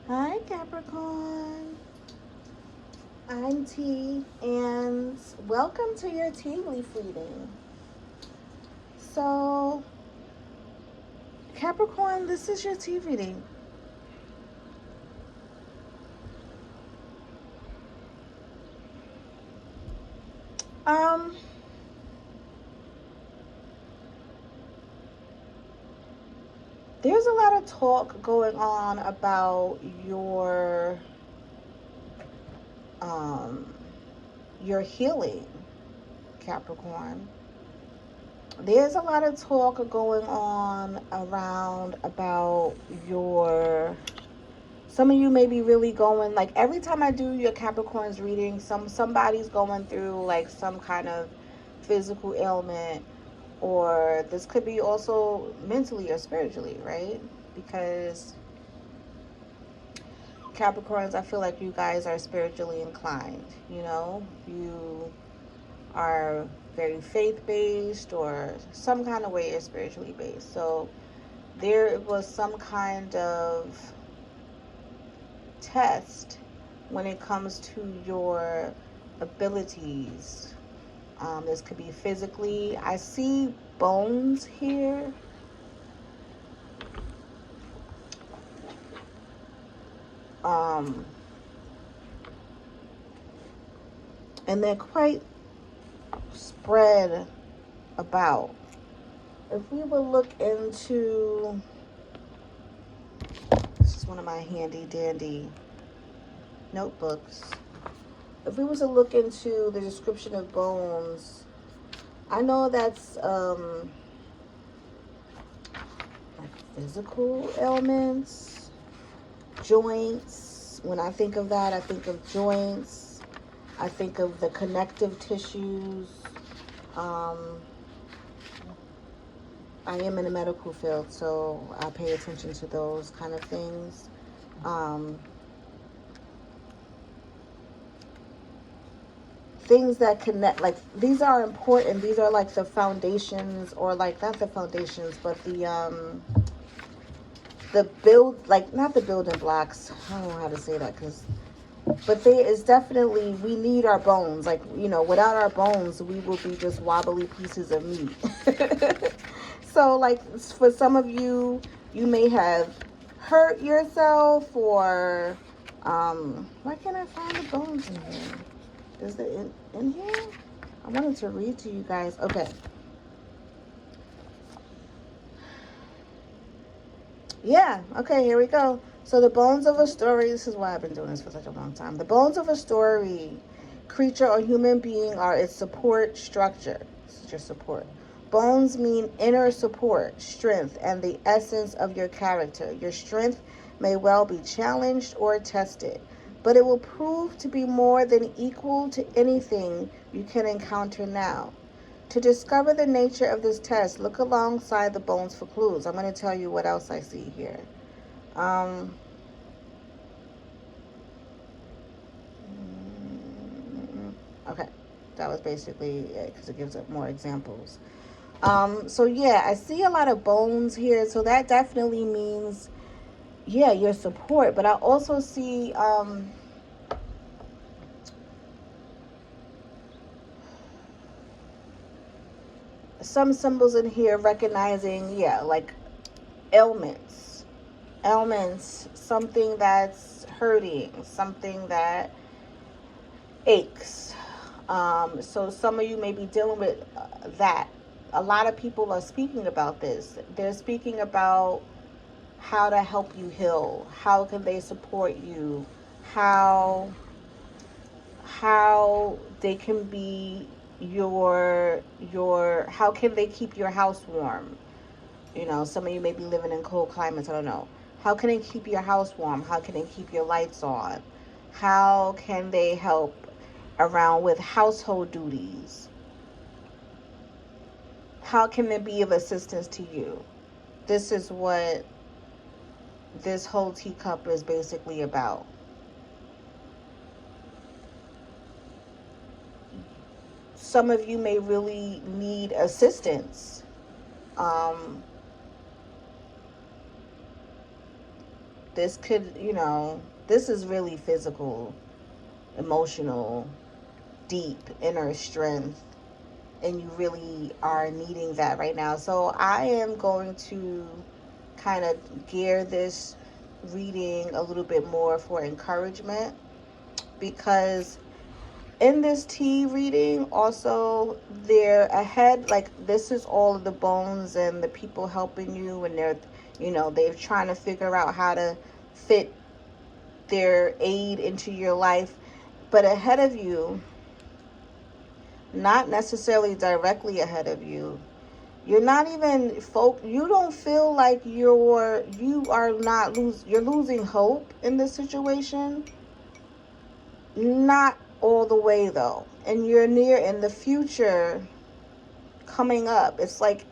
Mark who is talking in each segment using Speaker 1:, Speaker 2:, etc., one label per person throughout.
Speaker 1: Hi, Capricorn. I'm T, and welcome to your tea leaf reading. So, Capricorn, this is your tea reading. Um, there's a lot of talk going on about um your healing, Capricorn. There's a lot of talk going on around about your some of you may be really going, like, every time I do your Capricorn's reading, somebody's going through like some kind of physical ailment, or this could be also mentally or spiritually, right? Because Capricorns, I feel like you guys are spiritually inclined. You are very faith based, or some kind of way you're spiritually based. So there was some kind of test when it comes to your abilities. This could be physically. I see bones here. Um, and they're quite spread about. If we would look into, this is one of my handy dandy notebooks. If we was to look into the description of bones, I know that's like physical ailments, joints. When I think of that, I think of joints. I think of the connective tissues. Um, I am in the medical field, so I pay attention to those kind of things. Um, Things that connect, like, these are important. These are like the foundations, or like, not the foundations, but the build, like, not the building blocks. I don't know how to say that, because but there is definitely, we need our bones. Like, without our bones, we will be just wobbly pieces of meat. So, like, for some of you, you may have hurt yourself, or why can't I find the bones in here? Is it in here? I wanted to read to you guys. Okay. Yeah, okay, here we go. So, the bones of a story, this is why I've been doing this for such a long time. The bones of a story, creature or human being, are its support structure. This is your support. Bones mean inner support, strength, and the essence of your character. Your strength may well be challenged or tested, but it will prove to be more than equal to anything you can encounter now. To discover the nature of this test, look alongside the bones for clues. I'm going to tell you what else I see here. Um, okay, that was basically it, because it gives up more examples. So yeah, I see a lot of bones here, so that definitely means, yeah, your support. But I also see some symbols in here recognizing, yeah, like ailments, something that's hurting, something that aches. So some of you may be dealing with that. A lot of people are speaking about this. They're speaking about how to help you heal. How can they support you? How how they can be your how can they keep your house warm? Some of you may be living in cold climates. I don't know. How can they keep your house warm? How can they keep your lights on? How can they help around with household duties? How can they be of assistance to you? This is what this whole teacup is basically about. Some of you may really need assistance. Um, This could, this is really physical, emotional, deep inner strength, and you really are needing that right now. So I am going to kind of gear this reading a little bit more for encouragement, because in this tea reading also, they're ahead, like this is all of the bones and the people helping you, and they're trying to figure out how to fit their aid into your life. But ahead of you, not necessarily directly ahead of you, you're not even you don't feel like you're losing hope in this situation. Not all the way though. And you're near in the future coming up. It's like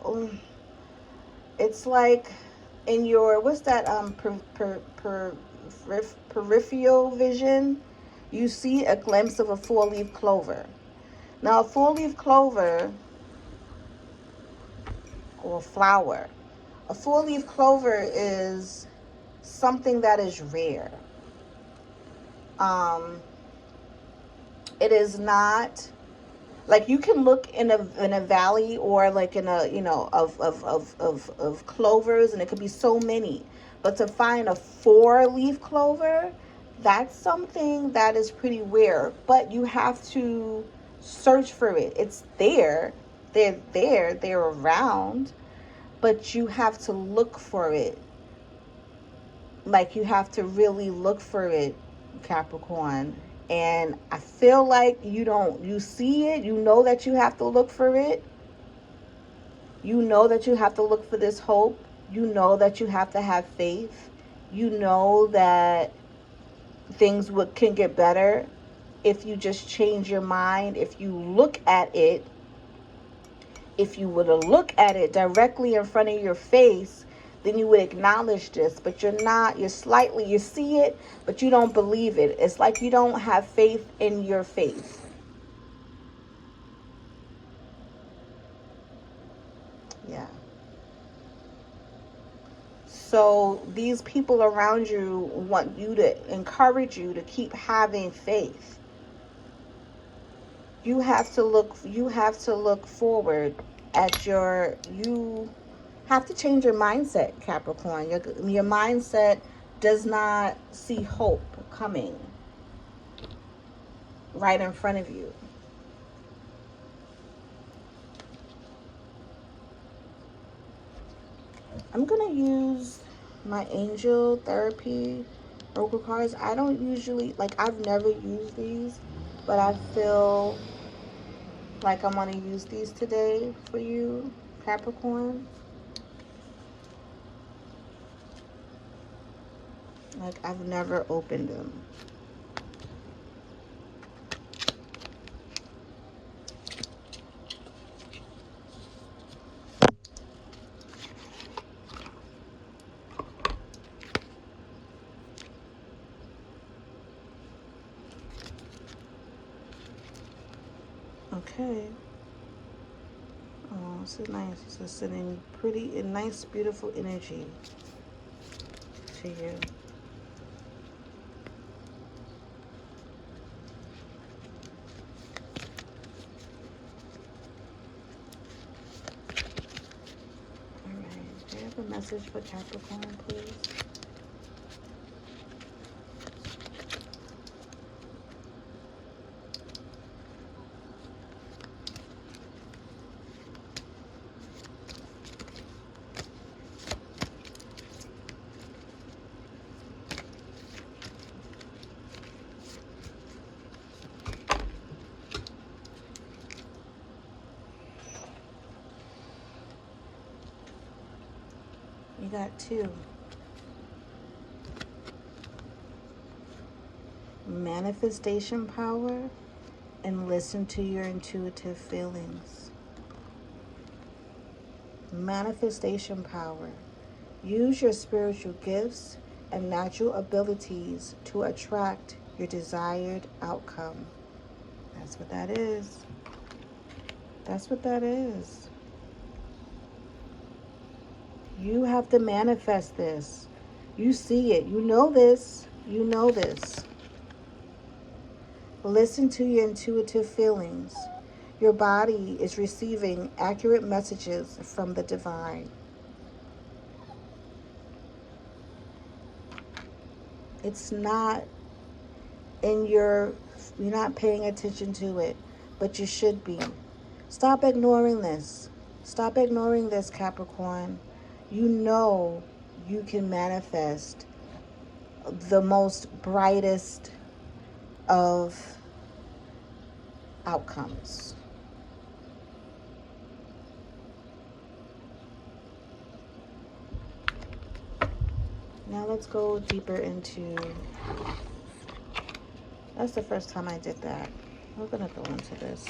Speaker 1: in your, what's that, peripheral vision, you see a glimpse of a 4-leaf clover. Now a 4-leaf clover, or flower, a 4-leaf clover is something that is rare. It is not like you can look in a valley, or like in a, of clovers, and it could be so many, but to find a 4-leaf clover, that's something that is pretty rare. But you have to search for it. It's there. They're around, but you have to look for it. Like, you have to really look for it, Capricorn. And I feel like you see it, you know that you have to look for it. You know that you have to look for this hope. You know that you have to have faith. You know that things can get better if you just change your mind. If you look at it, if you were to look at it directly in front of your face, then you would acknowledge this. But you're not. You see it, but you don't believe it. It's like you don't have faith in your faith. Yeah. So these people around you want you to encourage you to keep having faith. You have to look forward at you have to change your mindset, Capricorn. Your mindset does not see hope coming right in front of you. I'm going to use my angel therapy oracle cards. I don't usually, I've never used these, but I feel like I'm going to use these today for you, Capricorn. Like, I've never opened them. Okay. Oh, this is nice. It's just sending nice, beautiful energy to you. Alright. Do you have a message for Capricorn, please? You got 2. Manifestation power, and listen to your intuitive feelings. Manifestation power. Use your spiritual gifts and natural abilities to attract your desired outcome. That's what that is. That's what that is. You have to manifest this. You see it. You know this. You know this. Listen to your intuitive feelings. Your body is receiving accurate messages from the divine. It's not you're not paying attention to it, but you should be. Stop ignoring this. Stop ignoring this, Capricorn. You know you can manifest the most brightest of outcomes. Now let's go deeper into, that's the first time I did that. We're going to go into this.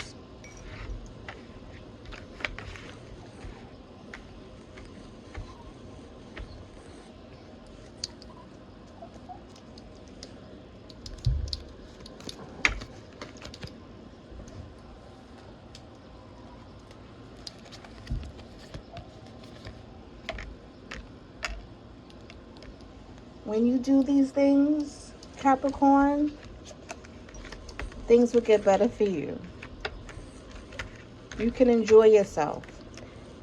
Speaker 1: When you do these things, Capricorn, things will get better for you. You can enjoy yourself.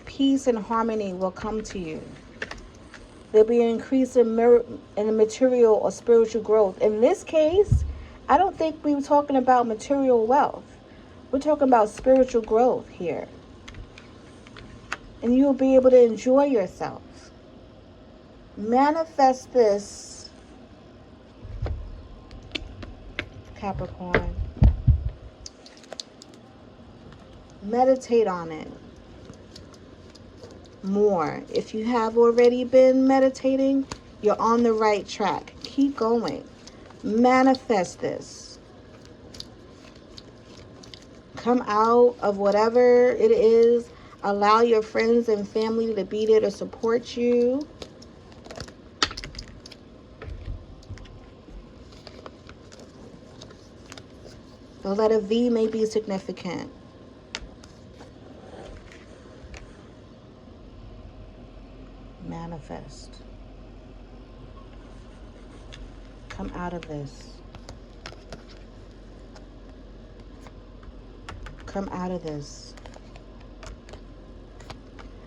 Speaker 1: Peace and harmony will come to you. There'll be an increase in material or spiritual growth. In this case, I don't think we were talking about material wealth. We're talking about spiritual growth here. And you'll be able to enjoy yourself. Manifest this, Capricorn. Meditate on it more. If you have already been meditating, you're on the right track. Keep going. Manifest this. Come out of whatever it is. Allow your friends and family to be there to support you. The letter V may be significant. Manifest. Come out of this. Come out of this.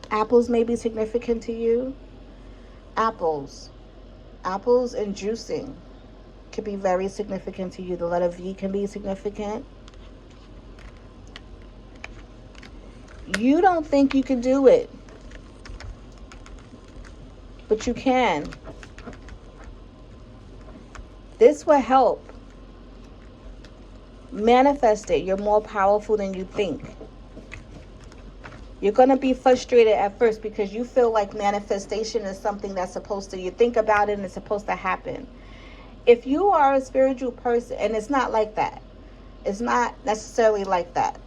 Speaker 1: Apples may be significant to you. Apples. Apples and juicing could be very significant to you. The letter V can be significant. You don't think you can do it, but you can. This will help. Manifest it. You're more powerful than you think. You're going to be frustrated at first because you feel like manifestation is something that's supposed to, you think about it and it's supposed to happen. If you are a spiritual person, and it's not like that. It's not necessarily like that.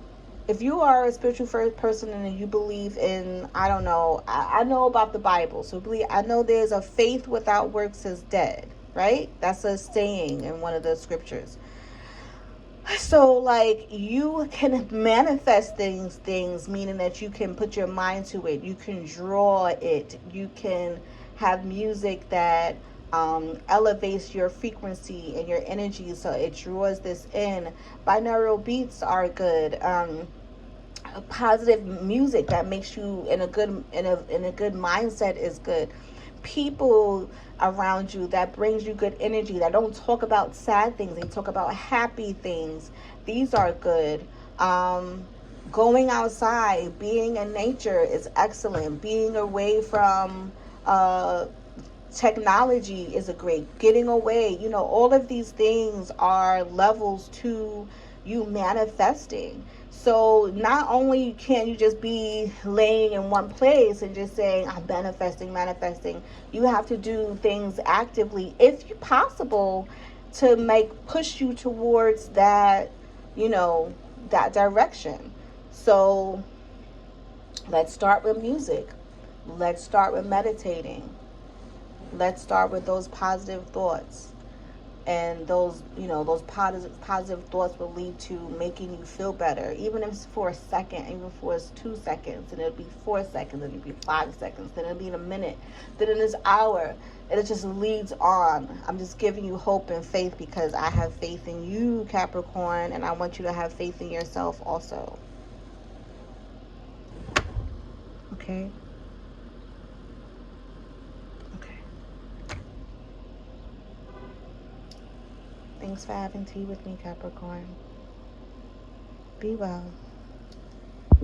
Speaker 1: If you are a spiritual person and you believe in, I don't know, I know about the Bible. So I know there's a faith without works is dead, right? That's a saying in one of the scriptures. So like you can manifest things, meaning that you can put your mind to it. You can draw it. You can have music that elevates your frequency and your energy, so it draws this in. Binaural beats are good. Positive music that makes you in a good mindset is good. People around you that brings you good energy, that don't talk about sad things, they talk about happy things. These are good. Going outside, being in nature is excellent. Being away from technology is a great. Getting away, all of these things are levels to you manifesting. So not only can you just be laying in one place and just saying, I'm manifesting. You have to do things actively, if possible, to push you towards that, that direction. So let's start with music. Let's start with meditating. Let's start with those positive thoughts. And those positive thoughts will lead to making you feel better, even if it's for a second, even if it's 2 seconds, and it'll be 4 seconds, and it'll be 5 seconds, then it'll be in a minute, then in this hour. it just leads on. I'm just giving you hope and faith because I have faith in you, Capricorn, and I want you to have faith in yourself also. Okay? Okay. Thanks for having tea with me, Capricorn. Be well.